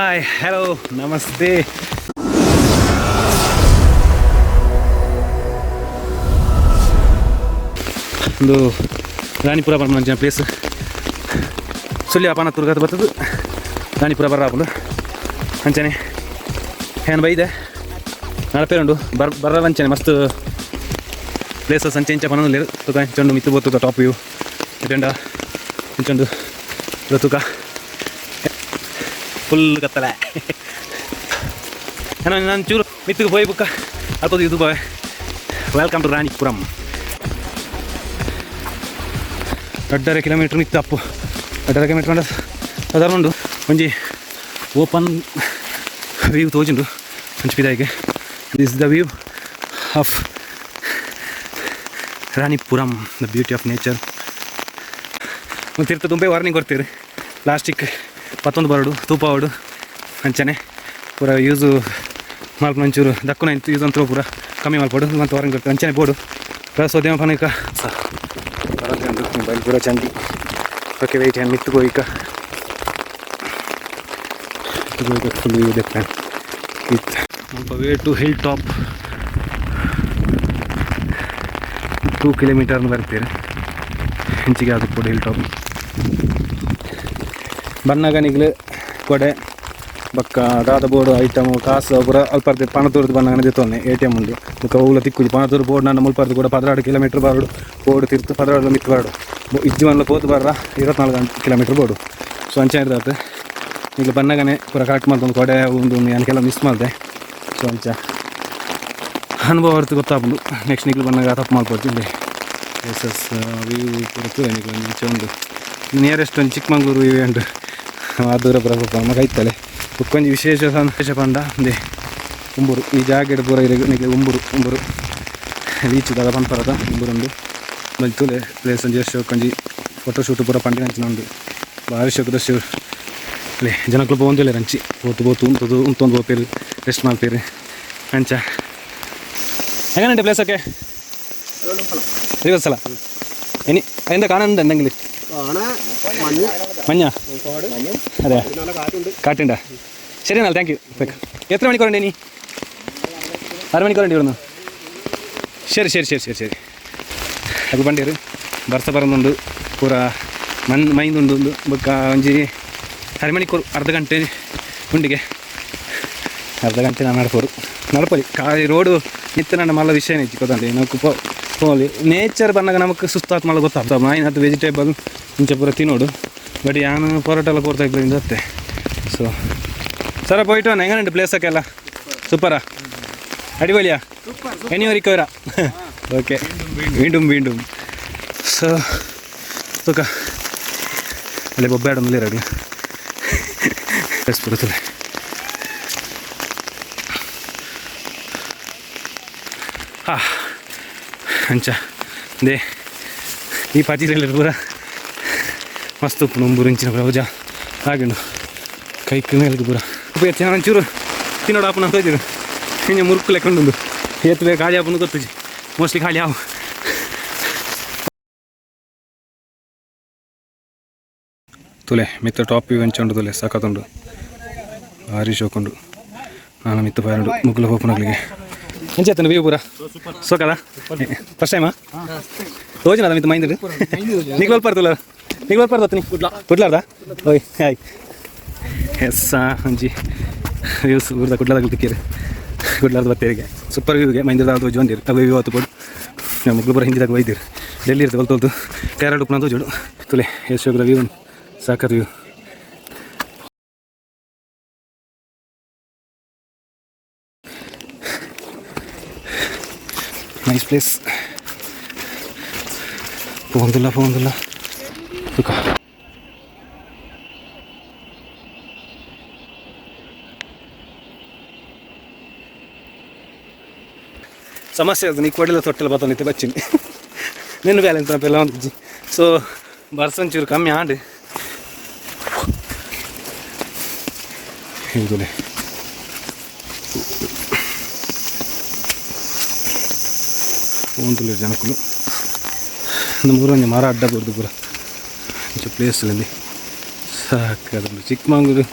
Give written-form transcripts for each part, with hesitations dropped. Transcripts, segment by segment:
Hi hello ನಮಸ್ತೆ. ಒಂದು Ranipura ಬರ್ಮಂಚಿನ place ಸುಳ್ಳಿ ಅಪಾನ ತುರ್ಗದ ಬರ್ತದೆ. ರಾಣಿಪುರ ಬರ್ರಾಪುಲು ಅಂಚನೆ ಏನು ಬೈದೆ ನಾಳೆ ಪೇರುಂಡು ಬರ್ರಂಚನೆ ಮಸ್ತ್ ಪ್ಲೇಸಸ್ ಅಂಚೆ ಇಂಚ ಪನೊಂದು ಲೇರು ತುಕ ಇಂಚೊಂಡು ಮಿತ್ತು ಬೋತುಕ ಟಾಪ್ ವ್ಯೂ ಇಟೆಂಡ ಇಂಚೊಂಡು ತುಕ ಫುಲ್ ಕತ್ತಲೆ ನಾನು ಚೂರು ಮಿತ್ತಿಗೆ ಹೋಯ್ ಬುಕ್ಕ ಅಲ್ಪ ಇದು ಬಾಯ್. Welcome to Ranipuram. 2.5 ಕಿಲೋಮೀಟ್ರ್ ಮಿತ್ತು ಅಪ್ಪು 2.5 ಕಿಲೋಮೀಟ್ರ್ ಕಂಡ ಅದರೊಂದು ಒಂಜಿ ಓಪನ್ ವ್ಯೂ ತೋಜುಂಡು ಹಂಚ್ಪಿದಾಯಿಗೆ. This the view of Ranipuram, the beauty of nature. ಒಂದು ತೀರ್ಥ ತುಂಬೆ ವಾರ್ನಿಂಗ್ ಕೊಡ್ತೀರಿ, ಪ್ಲಾಸ್ಟಿಕ್ ಪತ್ತೊಂದು ಬರಡು ತೂಪ ಹೊಡು ಅಂಚನೆ ಪೂರ ಯೂಸು ಮಾಲ್ಪು ಒಂಚೂರು ದಕ್ಕುನ ಯೂಸ್ ಅಂತೂ ಪೂರ ಕಮ್ಮಿ ಮಾಡ್ಕೊಡು ಮತ್ತು ವಾರ್ನಿಂಗ್ ಕೊಡ್ತೀವಿ ಅಂಚನೆ ಬೋಡು ಪ್ರಸೋದ್ಯಮ ಪನಕ ಬರೋದು ಮೊಬೈಲ್ ಪೂರ ಚಂದಿ. ಓಕೆ ವೆಯ್ಟ್ ಹ್ಯಾಂಡ್ ಮಿತ್ತು ಈಗ full view the plan with ಸ್ವಲ್ಪ ವೇ ಟು ಹಿಲ್ ಟಾಪ್. 2 ಕಿಲೋಮೀಟರ್ನ ಬರ್ತೀರಿ ಹೆಂಚಿಗೆ ಅದು ಕೂಡ ಹಿಲ್ ಟಾಪ್. ಬನ್ನಗನಿಗ್ಲು ಕೊಡೆ ಬಕ್ಕ ದಾದ ಬೋರ್ಡು ಐಟಮು ಕಾಸು ಪೂರ ಅಲ್ಪರ್ದು ಪಣತೂರ್ದು ಬನ್ನಗನ ದಿತ್ತೊನ್ನೆ ATM ಉಂಡು ಬುಕ್ಕ ಹೂಲ ತಿಕ್ಕುಜಿ ಪಣತೂರು ಬೋರ್ಡು ನನ್ನ ಮುಲ್ಪರ್ದು ಕೂಡ 16 ಕಿಲೋಮೀಟ್ರ್ ಬಾರ್ಡು ಬೋರ್ಡು ತಿರ್ತು 16 ಮಿತ್ತು ಬಾರ್ಡು ಇಜ್ಜಿ ಮನ್ಲ ಪೋತು ಬರ್ರ 24 ಕಿಲೋಮೀಟ್ರ್ ಬೋರ್ಡು. ಸೊ ಅಂಚೆ ಇರ್ತದೆ ಈಗ ಬನ್ನಗನೆ ಪೂರ ಕರೆಕ್ಟ್ ಮಾಡ್ದು ಕೊಡೆ ಒಂದು ನನಗೆಲ್ಲ ಮಿಸ್ ಮಾಡಿದೆ. ಸೊ ಅಂಚ ಅನುಭವ ಹೊರತು ಗೊತ್ತಾಗ್ಬೋದು. ನೆಕ್ಸ್ಟ್ ನಿಗ್ಲು ಬಂದಾಗ ತಪ್ಪು ಮಾಡ್ಕೊಡ್ತೀನಿ. ಪ್ಲೇಸಸ್ ವ್ಯೂ ಪೂರ ನಿಗ್ಲು ಮುಂಚೆ ಒಂದು ನಿಯರೆಸ್ಟ್ ಒಂದು ಚಿಕ್ಕಮಂಗ್ಳೂರು ವ್ಯೂ ಉಂಟು ದೂರ ಬರಬೇಕು ನಮಗೆ ಐತಲೆ ಉಕ್ಕೊಂಜಿ ವಿಶೇಷ ಪಂಡ ಅಂದೆ ಉಂಬೂರು ಈ ಜಾಗೆಡ್ ಪೂರ ನಿಮಗೆ ಉಂಬೂರು ಬೀಚ್ ದಾದ ಪಂಪರದ ಉಂಬೂರುಂಡು ಬಲ್ತುಲೆ ಪ್ಲೇಸ್ ಒಂಜಿ ಎಷ್ಟು ಒಂಜಿ ಫೋಟೋಶೂಟ್ ಪೂರ ಪಂಡಿನ ಅಂಚಿನ ಉಂಡು ಭಾರಿ ಶೋಕದ ಶೂ ಅಲ್ಲೇ ಜನಕ್ಕಳು ಬಂದಿಲ್ಲ ರಂಚಿ ಬೋತು ಉಂತೊಂದು ಹೋಗ್ಪೇರು ರೆಸ್ಟ್ ಮಾಡ್ಪೇರು ಅಂಚ ಹೆಂಗಂಟೆ ಪ್ಲೇಸಕ್ಕೆ ಸಲ ಎನಿ ಅಯಿಂದ ಕಾಣಂದ എന്തെങ്കിലും മഞ്ഞ അതെ കാട്ടുണ്ട ശരി എന്നാൽ താങ്ക് യു. എത്ര മണിക്കൂർ ഉണ്ട് ഇനി? 6 മണിക്കൂർ ഉണ്ട് ഇവിടുന്ന്. ശരി ಅದು ಬಂಡೀರು ಬರ್ಸ ಬರೋದೊಂದು ಪೂರ ಮೈಂದುಂಡು ಬೊಕ್ಕ ಒಂಜಿ 6 ಮಣಿಕ್കൂർ ಅರ್ಧ ಗಂಟೆ ಉಂಡಿಗೆ ಅರ್ಧ ಗಂಟೆ ನಾನು ನಡಪೋಲಿ ಕಾಯಿ ರೋಡು ನಿತ್ಯ ನನ್ನ ಮಲ್ಲ ವಿಷಯ ನೆಚ್ಚಿ ಗೊತ್ತಂತೆ ನಾವು ಹೋಲಿ ನೇಚರ್ ಬಂದಾಗ ನಮಗೆ ಸುಸ್ತಾತ್ ಮಲ್ಲ ಗೊತ್ತಾಗ್ತದೆ. ಮೈನ್ ಅದು ವೆಜಿಟೇಬಲ್ ಇಂಚೆ ಪೂರ ತಿನ್ನೋಡು ಬಟ್ ಯಾನು ಪೊರೋಟ ಎಲ್ಲ ಕೊಡ್ತಾ ಇಬ್ಬರಿಂದ ಅತ್ತೆ. ಸೊ ಸರ പോയിട്ട് വന്നെ എങ്ങനെയുണ്ട് പ്ലേസൊക്കെ അല്ല സൂപ്പറാ അടിപൊളിയാ ഇനി ഒരിക്കൽ ഓക്കെ വീണ്ടും സോ തുക അല്ലെ ബൊബ്ബാടൊന്നുമില്ല റെഡി പുറത്തില്ലേ ಅಂಚ ದೇ ಈ ಪಾಚಿಲೆಲ್ಲ ಪೂರ ಮಸ್ತ್ ಉಪ್ಪು ನಂಬೂರು ಇಂಚಿನ ಪ್ರವಜ ಹಾಗೆಂಡು ಕೈಕ್ ಮೇಲಕ್ಕೆ ಪೂರ ಉಪ್ಪು ಎತ್ತಿ ನಾನು ಒಂಚೂರು ತಿನ್ನೋಡು ಆಪನ ತೋಜಿರು ಹಿಂಗೆ ಮುರುಕು ಲೆಕ್ಕೊಂಡು ಎತ್ತು ಬೇಕು ಖಾಲಿ ಆಪನ ಗೊತ್ತುಜಿ ಮೋಸ್ಟ್ಲಿ ಖಾಲಿ ಆವು. ತುಲೆ ಮಿತ್ತ ಟಾಪ್ ವ್ಯೂ ಹಂಚೊಂಡು ತುಲೆ ಸಾಕತ್ತುಂಡು ಭಾರಿ ಶೋಕೊಂಡು ನಾನು ಮಿತ್ತ ಬಾರುಂಡು ಮುಗ್ಲು ಹೋಪನಗ್ಲಿಗೆ ಹೆಂಚೆತ್ತನು ವ್ಯೂ ಪೂರ ಸೋಕಲ್ಲ ಫಸ್ಟ್ ಟೈಮಾ ತೋಜಿನ ಅದ ಮಿತ್ತ ಮೈಂದು ನಿಗ್ಲು ಬರ್ತಾರಲ್ಲ ನಿಗ್ಲು ಬರ್ತಾರ ಕುಡ್ಲಾರ್ದ ಓಯ್ ಹಾಯ್ ಎಸ್ ಅಂಜಿ ವ್ಯೂಸ್ ಊರ್ದ ಕುಡ್ಲಾದಾಗ ತಿಕ್ಕೀರಿ ಕುಡ್ಲಾರ್ದ ಬತ್ತೇರಿಗೆ ಸೂಪರ್ ವ್ಯೂಗೆ ಮೈಂದಿರ್ದ ತೋಜು ಬಂದಿರು ಅವು ವ್ಯೂ ಆತು ಕೊಡು ನಾವು ಮುಗ್ಲು ಬರ ಹಿಂದಿದಾಗ ಒಯ್ದಿರು ಡೆಲ್ಲಿ ಇರ್ತದೆ ಹೊಲ್ತೊಲ್ತು ಕೇರಳ ಉಪ್ಪನ ತೋಜೋಡು ತುಲೆ ಎಷ್ಟು ಹೋಗ್ರ ವ್ಯೂ ಸಾಕತ್ ವ್ಯೂ. Nice place. പോകുന്നില്ല ಸಮಸ್ಯೆ ಅದು ನೀ ಕೊಡಲಿಲ್ಲ ತೊಟ್ಟೆಲ್ಲ ಬರ್ತಾನೆ ನಿಂತೆ ಬಚ್ಚಿನಿ ನಿನ್ನ ಬ್ಯಾಲೆನ್ಸ್ ಎಲ್ಲ ಒಂದು ಸೊ ಬರ್ಸಂಚೂರು ಕಮ್ಮಿ ಆಂಡು ಹಿಂದುಲೆ ಒಂದುಲೆ ಜನಕ್ಕೂ ನಮ್ಮ ಊರಲ್ಲಿ ಮರ ಅಡ್ಡ ಬರೋದು ಪೂರ ಇಂಚು ಪ್ಲೇಸಲ್ಲಿ ಸಾಕು ಅದೊಂದು ಚಿಕ್ಕಮಂಗ್ಳೂರು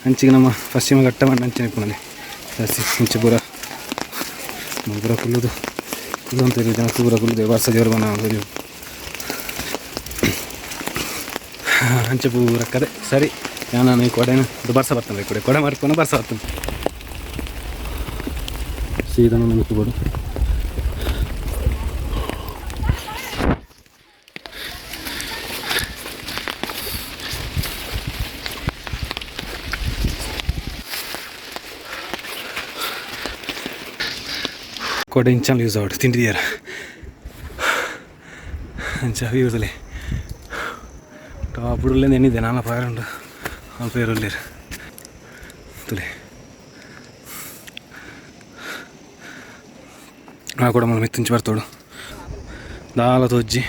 ಅಂಚಿಗೆ ನಮ್ಮ ಪಶ್ಚಿಮ ಘಟ್ಟ ಮಣ್ಣು ಅಂಚಿನ ಇಪ್ಪನಲ್ಲಿ ಜಾಸ್ತಿ ಮುಂಚೆ ಪೂರ ಪೂರ ಕುಲ್ಲುದು ಕುಲ್ಲಂತ ಜನ ಪೂರ ಕುಲ್ಲುದು ವರ್ಷ ದೇವರು ಬನ ಅಂಚೆ ಪೂರ ಕದೆ ಸರಿ ನಾನು ಈ ಕೊಡೆನ ಅದು ಬರ್ಸ ಬರ್ತಾನೆ ಕೊಡೆ ಮಾಡ್ಕೊಂಡು ಬರ್ಸ ಬರ್ತಾನೆ ಸೀದಾ ನಿಂತುಕೊಡು ಕೊಡೆ ಇಂಚಲ್ಲಿ ಯೂಸ್ ಆಗೋದು ತಿಂಡಿದ್ಯಾರ ಅಂಚ ಯೂಸಲ್ಲಿ ಟಾಪ್ ಹುಡುಗಲೇ ನೆನಿದೆ ನಾನು ಪಾರುಂಡು ಆ ಪೇರಲ್ಲಿ ತುಳಿ ಆ ಕೂಡ ಮಗ ಮೆತ್ತಿಂಚು ಬರ್ತೋಡು ದಾಲ ತೋಜ್ಜಿ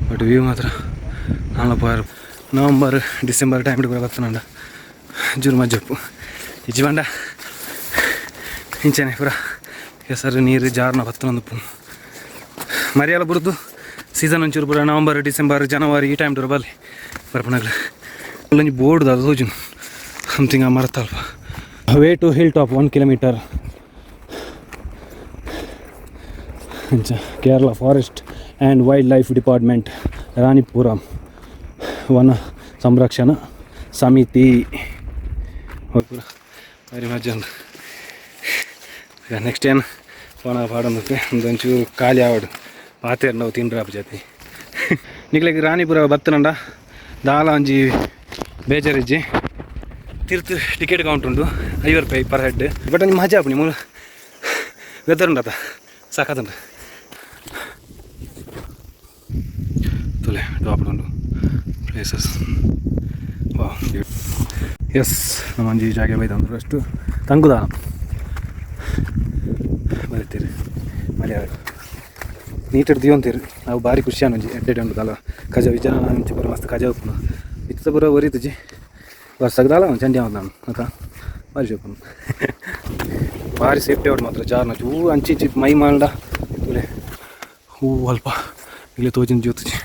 ಬಟ್ ವ್ಯೂ ಮಾತ್ರ ನಾನು ಪಾರು ನವಂಬರ್ ಡಿಸೆಂಬರ್ ಟೈಮ್ ಕೂಡ ಬರ್ತಾನಂಡ ಜೂರು ಮಜ್ಜಪ್ಪು ಇಜ್ಜಿ ಬಂಡ ಇಂಚನೆ ಪೂರ ಹೆಸರು ನೀರು ಜಾರ್ನ ಬತ್ತನೊಂದು ಮರಿಯೆಲ್ಲ ಬುರ್ದು ಸೀಸನ್ ಒಂಚೂರು ಪೂರ ನವಂಬರ್ ಡಿಸೆಂಬರ್ ಜನವರಿ ಈ ಟೈಮ್ ಬರಲಿ ಬರ್ಪಣಗಳು ಅಲ್ಲೊಂದು ಬೋರ್ಡ್ ಅದು ತೋಜು ಸಮಥಿಂಗ್ ಮರತಲ್ಪ way to hill top 1 kilometre Kerala forest and wildlife department Ranipuram ವನ ಸಂರಕ್ಷಣಾ ಸಮಿತಿ ವೆರಿ ಮಜ್ ಉಂಟು ನೆಕ್ಸ್ಟ್ ಏನು ಪೋಣ ಪಾಡೋದಕ್ಕೆ ಒಂದೊಂಚೂರು ಖಾಲಿ ಆವಡು ಪಾತೇರು ನಾವು ತಿಂಡ್ರಾಪ ಜಾತಿ ನಿಗ್ಲಿಕ್ಕೆ ರಾಣಿಪುರ ಬತ್ತನಂಡ ದಾಲ ಒಂಜಿ ಬೇಜಾರಿಜ್ಜಿ ತಿರ್ತು ಟಿಕೆಟ್ ಕೌಂಟ್ ಉಂಟು 50 ರೂಪಾಯಿ ಪರ್ ಹೆಡ್ ಬಟ್ ನಿಮ್ಮ ಮಜಾ ಆಪು ನಿಮ್ಮ ವೆದರ್ ಉಂಡತ ಸಾಕಾತುಂಟು ತುಲೆ ಡ್ರಾಪ್ ಉಂಟು ಪ್ಲೇಸಸ್ ವಾ ಎಸ್ ನಮ್ಮ ಒಂಜಿ ಜಾಗೆ ಬೈದಂದ್ರು ಅಷ್ಟು ತಂಗುದಾನ ಬರೀತೀರಿ ಮರ್ಯಾದ ನೀಟ್ ಹಿಡ್ದೀವಿ ಅಂತೀರಿ ನಾವು ಭಾರಿ ಖುಷಿ ಅನ್ನೋಜಿ ಎಡ್ಡೆಡ್ ಉಂಟದಲ್ಲ ಕಜ ವಿಜನ ಇಂಚೆ ಪೂರ ಮಸ್ತ್ ಕಜ ಉಪ್ಪು ಇತ್ತ ಪೂರ ಒರಿತುಜಿ ವರ್ಷಗದಲ್ಲ ಚಂಡಿ ಅವನು ನಾನು ಅಂತ ಭಾರಿ ಶೋಪನು ಭಾರಿ ಸೇಫ್ಟಿ ಅವ್ರು ಮಾತ್ರ ಜಾರ್ನ ಹೂ ಅಂಚಿ ಮೈ ಮಾಡ ತುಲೆ ಹೂ ಅಲ್ಪ ಇಲ್ಲಿ ತೋಜಿನ ಜೋತುಜಿ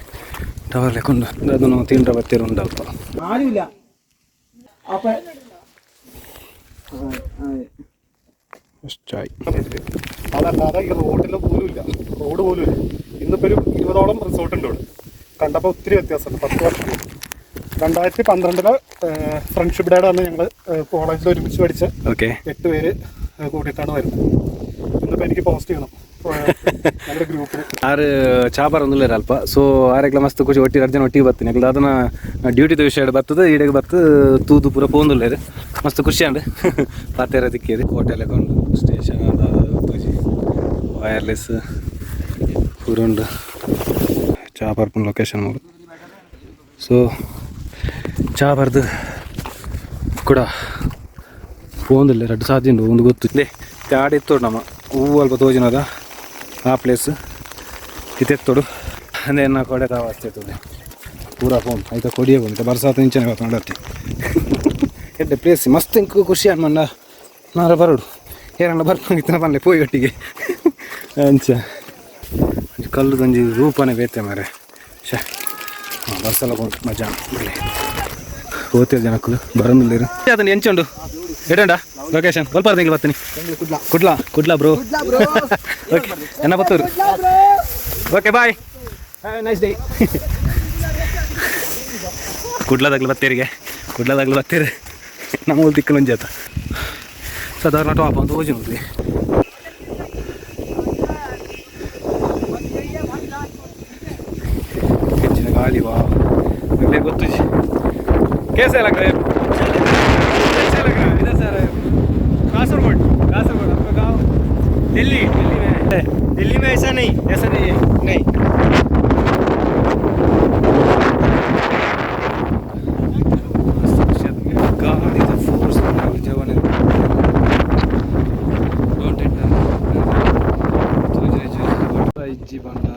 ಟವರ್ ಲೆಕ್ಕೊಂಡು ಅದನ್ನು ತಿಂಡ್ರ ಬತ್ತೇರು ಉಂಡು ಅಲ್ಪ അതല്ലാതെ ഈ റോഡിൽ പോലുമില്ല റോഡ് പോലുമില്ല ഇന്നിപ്പോൾ ഒരു 20ഓളം റിസോർട്ടുണ്ട് ഇവിടെ കണ്ടപ്പോൾ ഒത്തിരി വ്യത്യാസമുണ്ട് 10 വർഷം 2012 ഫ്രണ്ട്ഷിപ്പ് ഡേയുടെ അന്ന് ഞങ്ങൾ കോളേജിൽ ഒരുമിച്ച് പഠിച്ച 8 പേര് കൂടിയിട്ടാണ് വരുന്നത് ഇന്നിപ്പോൾ എനിക്ക് പോസ്റ്റ് ചെയ്യണം ഞങ്ങളുടെ ഗ്രൂപ്പിൽ ಆರು ಚಾಪರ್ ಒಂದಿಲ್ಲ ಅಲ್ಪ ಸೊ ಆರೆಗ್ಲ ಮಸ್ತ್ ಖುಷಿ ಒಟ್ಟಿಗೆ ಅರ್ಜನ ಒಟ್ಟಿಗೆ ಬರ್ತೀನಿ ಯಾಕಂದ್ರೆ ಅದನ್ನ ಡ್ಯೂಟಿದ ವಿಷಯ ಬರ್ತದೆ ಈಡೆಗೆ ಬರ್ತು ತೂದು ಪೂರ ಪೋಂದಿಲ್ಲ ಮಸ್ತ್ ಖುಷಿ ಅಂಡ್ ಪಾತೇರ ದಿಕ್ಕೇರಿ ಹೋಟೆಲ್ ಕೊಂಡು ಸ್ಟೇಷನ್ ತೂಜಿ ವೈರ್ಲೆಸ್ ಪೂರ ಉಂಡು ಚಾಪರ್ ಪುನ್ ಲೊಕೇಶನ್ ಮೂರು ಸೊ ಚಾಪರ್ದು ಕೂಡ ಪೋಂದಿಲ್ಲ 2 ಸಾಧ್ಯ ಉಂಡು ಒಂದು ಗೊತ್ತು ಆಡಿತ್ತು ನಮ್ಮ ಹೂವು ಅಲ್ಪ ತೋಜಿನದ ಆ ಪ್ಲೇಸ್ ಇತ್ತೆತ್ತೋಡು ಅಂದರೆ ನಾ ಕೊಡೆ ತಾವ ಅಷ್ಟೇತದೆ ಪೂರಾ ಫೋನ್ ಆಯ್ತಾ ಕೊಡಿಯೇ ಬಂದಿತ್ತು ಬರ್ಸಾತ ಇಂಚನೆ ಇವತ್ತು ನೋಡತ್ತಿ ಎಡ್ಡೆ ಪ್ಲೇಸ್ ಮಸ್ತ್ ಇಂಕು ಖುಷಿ ಅನ್ಮಂಡ ನಾರ ಬರೋಡು ಏನಣ್ಣ ಬರ್ಕೊಂಡಿತ್ತನ ಬನ್ಲೆ ಪೋಯಿ ಒಟ್ಟಿಗೆ ಅಂಚ ಕಲ್ಲು ತಂಜಿ ರೂಪನೇ ಬೇತೆ ಮಾರೆ ಶಾ ಬರ್ಸಲ್ಲ ಕೊಂಡು ಮಜಾ ಬರಲಿ ಹೋಗ್ತೀರ ಜನಕ್ಕೂ ಬರೋದಿಲ್ಲ ಅದನ್ನು ಎಂಚುಂಡು ಎಡಂಡ ಲೊಕೇಶನ್ ಸ್ವಲ್ಪ ತಿಂಗಳು ಬರ್ತೀನಿ ಕುಡ್ಲಾ ಬ್ರೋ ಓಕೆ ಎನ್ನ ಪತ್ತೂರು ಓಕೆ ಬಾಯ್ ನೈಸ್ ಡೇ ಕುಡ್ಲದಾಗ್ಲು ಬತ್ತೀರಿ ನಮ್ಮ ಊರು ತಿಕ್ಕಲು ಒಂಜಾತ ಸಾಧಾರಣ ಟಾಪ್ ಅಂತ ಹೋಗಿ ನೋಡ್ರಿ ಹೆಚ್ಚಿನ ಗಾಳಿ ವಾ ಗೊತ್ತು ಕೇಸ ಎಲ್ಲ इधर से आ रहे हो कासरगोड आपका गाँव दिल्ली में ऐसा नहीं है नहीं गाड़ी तो फोर्स जवान डोंट इट जी बंदा